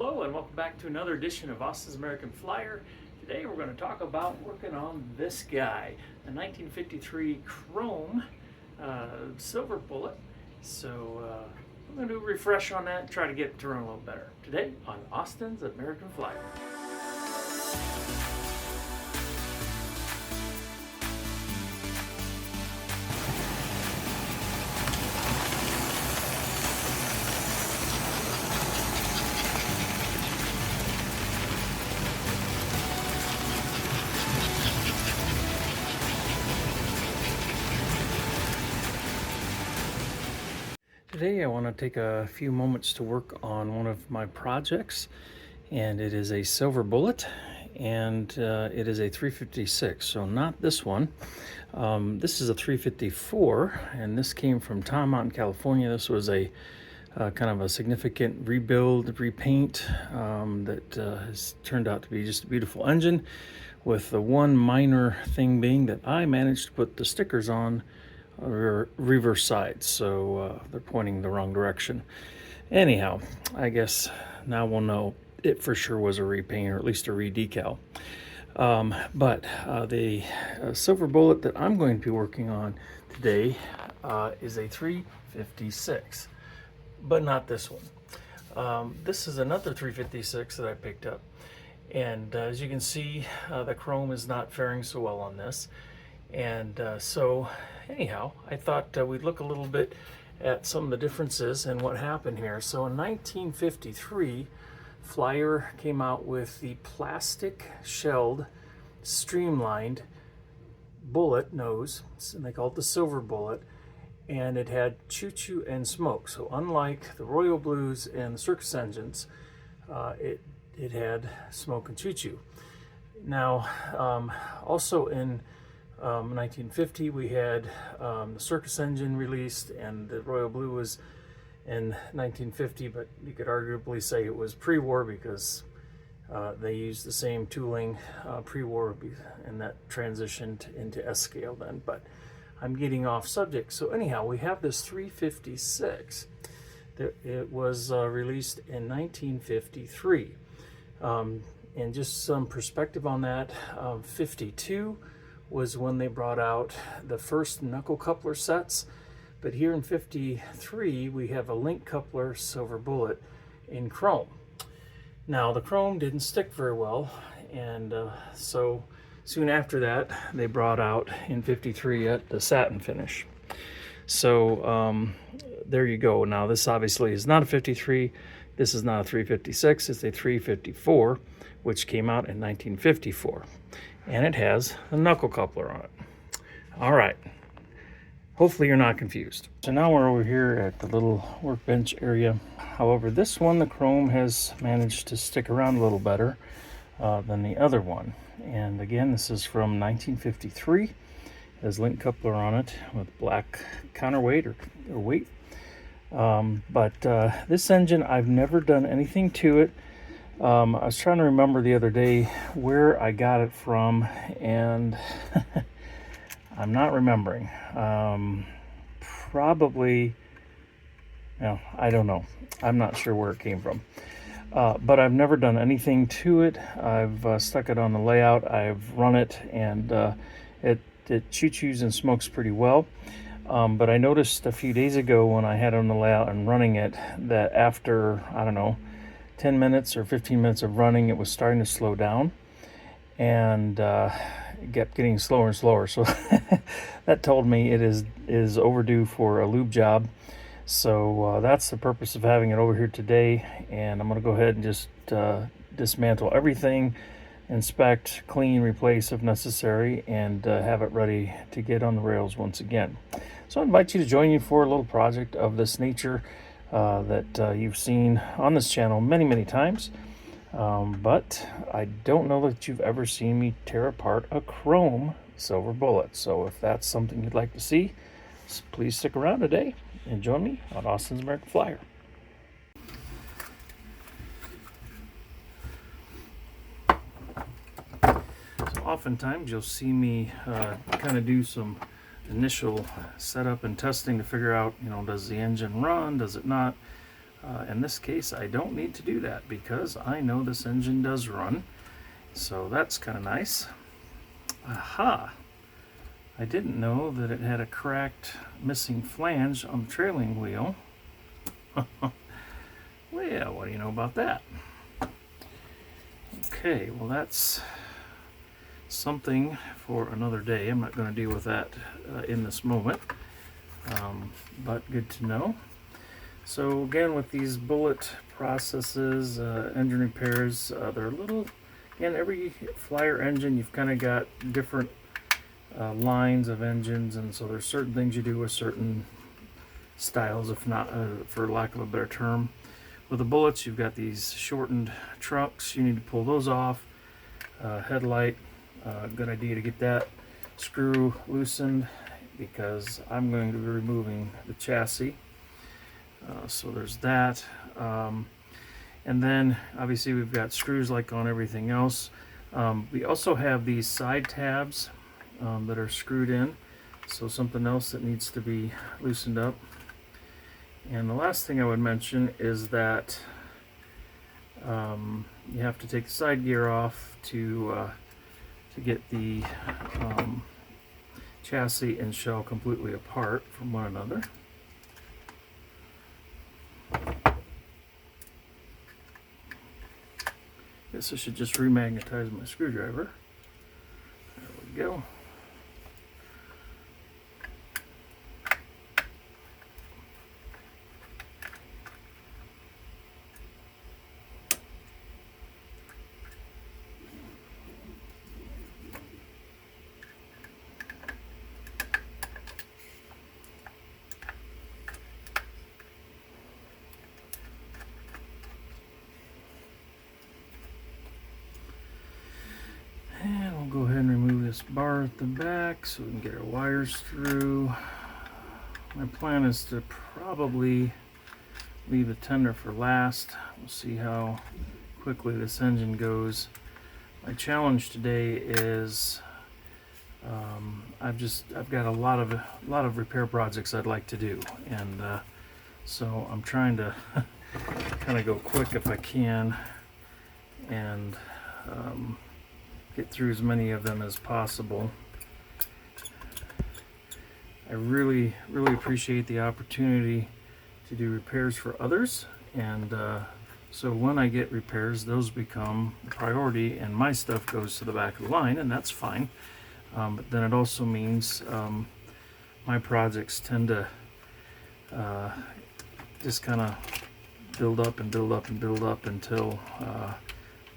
Hello and welcome back to another edition of Austin's American Flyer. Today we're going to talk about working on this guy, a 1953 chrome silver bullet. So I'm going to do a refresh on that and try to get it to run a little better. Today on Austin's American Flyer. Today I want to take a few moments to work on one of my projects, and it is a silver bullet, and it is a 356, so not this one. This is a 354, and this came from Tom out in California. This was a kind of a significant rebuild, repaint that has turned out to be just a beautiful engine, with the one minor thing being that I managed to put the stickers on reverse sides, so they're pointing the wrong direction. Anyhow, I guess now we'll know it for sure was a repaint, or at least a redecal. But the silver bullet that I'm going to be working on today is a 356, but not this one. This is another 356 that I picked up, and as you can see, the chrome is not faring so well on this. And so anyhow, I thought we'd look a little bit at some of the differences and what happened here. So in 1953, Flyer came out with the plastic shelled streamlined bullet nose, and they called it the silver bullet, and it had choo-choo and smoke. So unlike the Royal Blues and the Circus engines, it had smoke and choo-choo. Now also in 1950 we had the Circus engine released, and the Royal Blue was in 1950, but you could arguably say it was pre-war because they used the same tooling pre-war, and that transitioned into S-scale then. But I'm getting off subject. So anyhow, we have this 356. It was released in 1953. And just some perspective on that, 52 was when they brought out the first knuckle coupler sets, but here in 53 we have a link coupler silver bullet in chrome. Now the chrome didn't stick very well, and so soon after that they brought out in 53 the satin finish. So there you go. Now this obviously is not a 53, this is not a 356, it's a 354, which came out in 1954. And it has a knuckle coupler on it. All right, hopefully you're not confused. So now we're over here at the little workbench area. However, this one, the chrome has managed to stick around a little better than the other one. And again, this is from 1953. It has link coupler on it with black counterweight or weight. But this engine, I've never done anything to it. I was trying to remember the other day where I got it from, and I'm not remembering. Probably, no, I don't know. I'm not sure where it came from. But I've never done anything to it. I've stuck it on the layout. I've run it, and it choo-choos and smokes pretty well. But I noticed a few days ago when I had it on the layout and running it that after, I don't know, 10 minutes or 15 minutes of running, it was starting to slow down, and it kept getting slower and slower. So that told me it is overdue for a lube job. So that's the purpose of having it over here today, and I'm going to go ahead and just dismantle everything, inspect, clean, replace if necessary, and have it ready to get on the rails once again. So I invite you to join me for a little project of this nature that you've seen on this channel many times, but I don't know that you've ever seen me tear apart a chrome silver bullet. So if that's something you'd like to see, please stick around today and join me on Austin's American Flyer. So oftentimes you'll see me kind of do some initial setup and testing to figure out, does the engine run, does it not? In this case, I don't need to do that because I know this engine does run, so that's kind of nice. Aha! I didn't know that it had a cracked, missing flange on the trailing wheel. Well, what do you know about that? Okay, well that's something for another day. I'm not going to deal with that in this moment, but good to know. So again, with these bullet processes, engine repairs, they're a little, again, every Flyer engine, you've kind of got different lines of engines, and so there's certain things you do with certain styles, if not, for lack of a better term. With the bullets, you've got these shortened trucks. You need to pull those off. Headlight, good idea to get that screw loosened because I'm going to be removing the chassis. So there's that. And then obviously we've got screws like on everything else. We also have these side tabs that are screwed in. So something else that needs to be loosened up. And the last thing I would mention is that you have to take the side gear off to get the chassis and shell completely apart from one another. Guess I should just remagnetize my screwdriver. There we go. And we'll go ahead and remove this bar at the back so we can get our wires through. My plan is to probably leave the tender for last. We'll see how quickly this engine goes. My challenge today is I've got a lot of repair projects I'd like to do, and so I'm trying to kind of go quick if I can, and get through as many of them as possible. I really appreciate the opportunity to do repairs for others, and so when I get repairs, those become a priority and my stuff goes to the back of the line, and that's fine. But then it also means my projects tend to just kind of build up and build up and build up until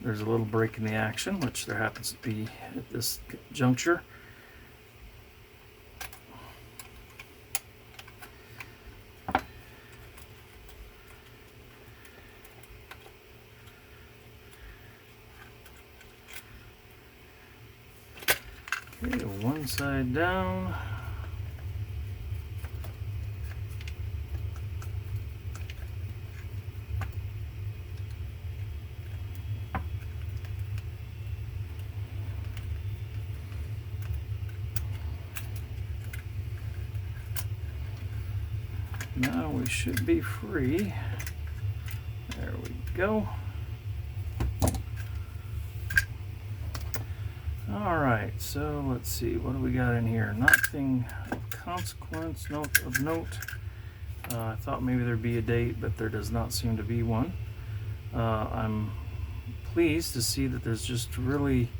there's a little break in the action, which there happens to be at this juncture. Okay, one side down. Now we should be free. There we go. All right, so let's see, what do we got in here? Nothing of consequence, note of note. I thought maybe there'd be a date, but there does not seem to be one. I'm pleased to see that there's just really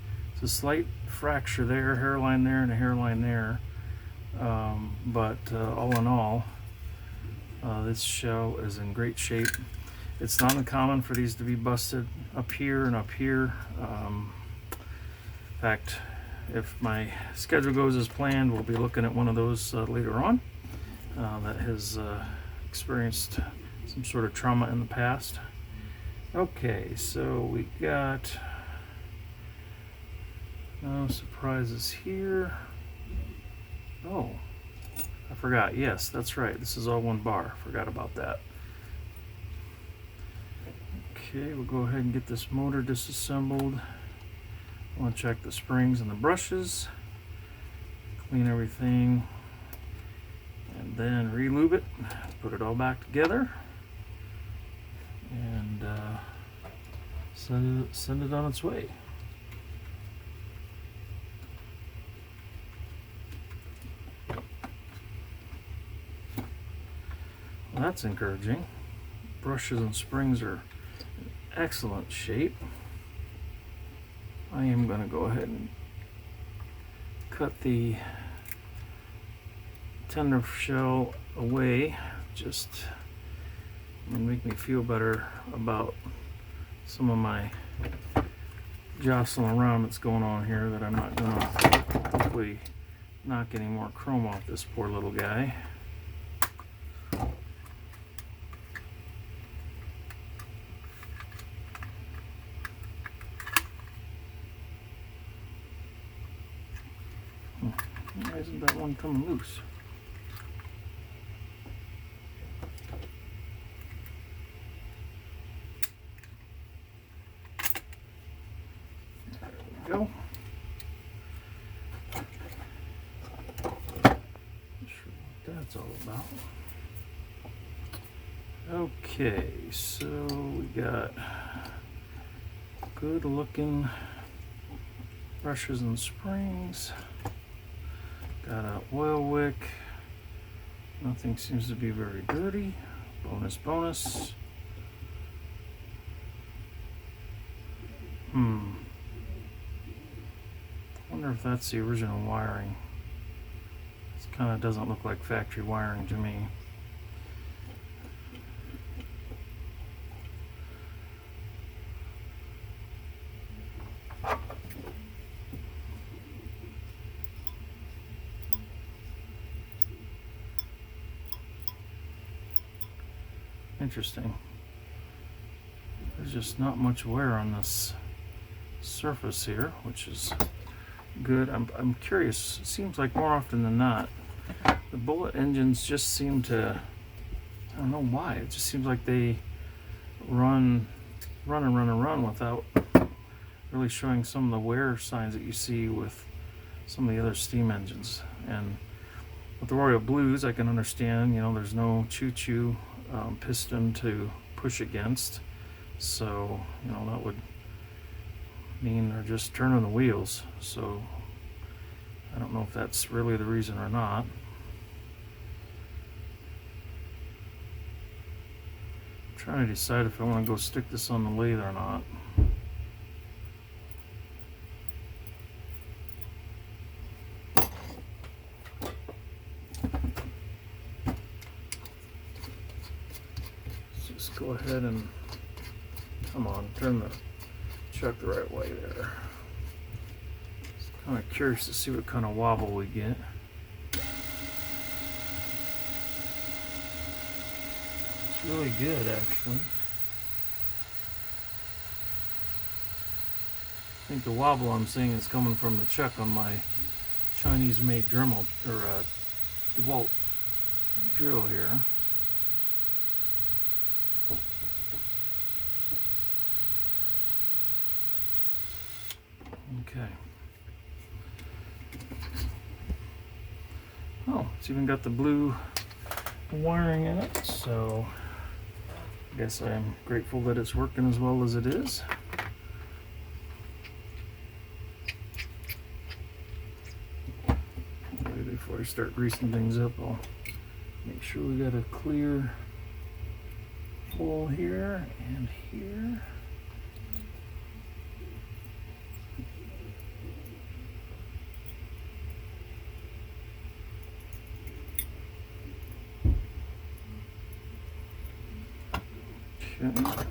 a slight fracture there, hairline there, and a hairline there. But all in all, this shell is in great shape. It's not uncommon for these to be busted up here and up here. In fact, if my schedule goes as planned, we'll be looking at one of those later on that has experienced some sort of trauma in the past. Okay, so we got no surprises here. Oh, I forgot. Yes, that's right. This is all one bar. Forgot about that. Okay, we'll go ahead and get this motor disassembled. I want to check the springs and the brushes, clean everything, and then re-lube it, put it all back together. and send it on its way. Well, that's encouraging. Brushes and springs are in excellent shape. I am going to go ahead and cut the tender shell away, just and make me feel better about some of my jostling around that's going on here, that I'm not going to hopefully knock any more chrome off this poor little guy. Why isn't that one coming loose? There we go. Not sure what that's all about. Okay, so we got good looking brushes and springs. Got an oil wick. Nothing seems to be very dirty. Bonus, bonus. Wonder if that's the original wiring. This kind of doesn't look like factory wiring to me. Interesting. There's just not much wear on this surface here, which is good. I'm curious. It seems like more often than not, the bullet engines just seem to, I don't know why, it just seems like they run without really showing some of the wear signs that you see with some of the other steam engines. And with the Royal Blues, I can understand, there's no choo-choo piston to push against, so that would mean they're just turning the wheels. So I don't know if that's really the reason or not. I'm trying to decide if I want to go stick this on the lathe or not. Go ahead and, come on, turn the chuck the right way there. Just kind of curious to see what kind of wobble we get. It's really good, actually. I think the wobble I'm seeing is coming from the chuck on my Chinese-made Dremel, or DeWalt drill here. Okay. Oh, it's even got the blue wiring in it, so I guess I'm grateful that it's working as well as it is. Maybe before I start greasing things up, I'll make sure we got a clear hole here and here. Okay.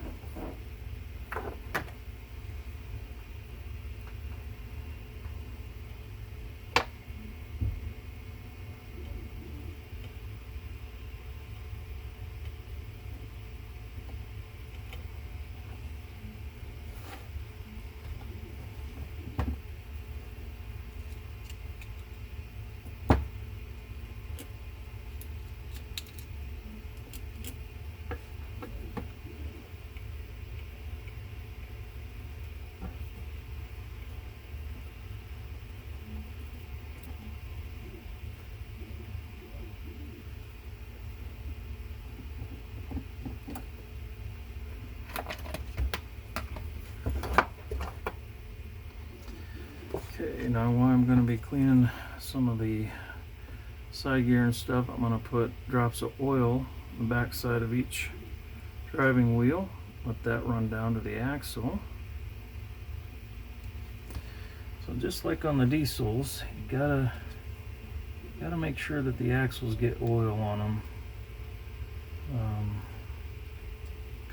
now while I'm going to be cleaning some of the side gear and stuff, I'm going to put drops of oil on the back side of each driving wheel. Let that run down to the axle. So just like on the diesels, you gotta make sure that the axles get oil on them.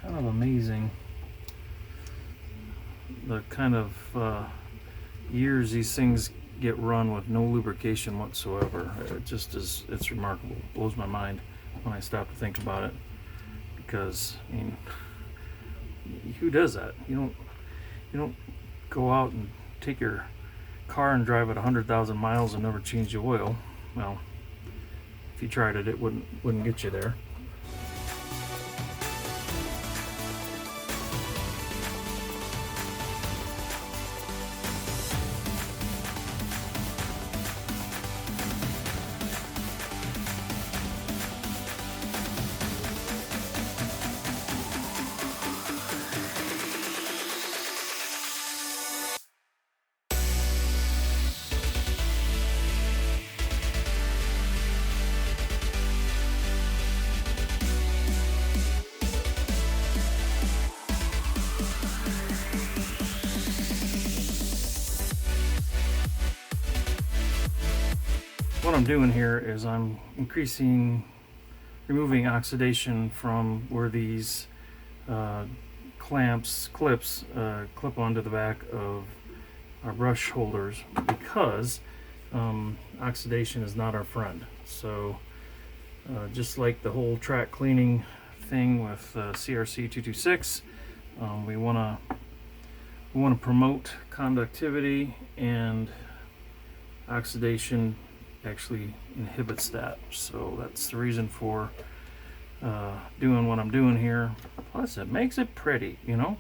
Kind of amazing the kind of years these things get run with no lubrication whatsoever. It just is, it's remarkable. It blows my mind when I stop to think about it, because I mean, who does that? You don't go out and take your car and drive it 100,000 miles and never change the oil. Well, if you tried it, it wouldn't get you there. What I'm doing here is I'm removing oxidation from where these clips clip onto the back of our brush holders, because oxidation is not our friend. So just like the whole track cleaning thing with CRC 226, we want to promote conductivity, and oxidation actually inhibits that. So that's the reason for doing what I'm doing here. Plus, it makes it pretty, you know.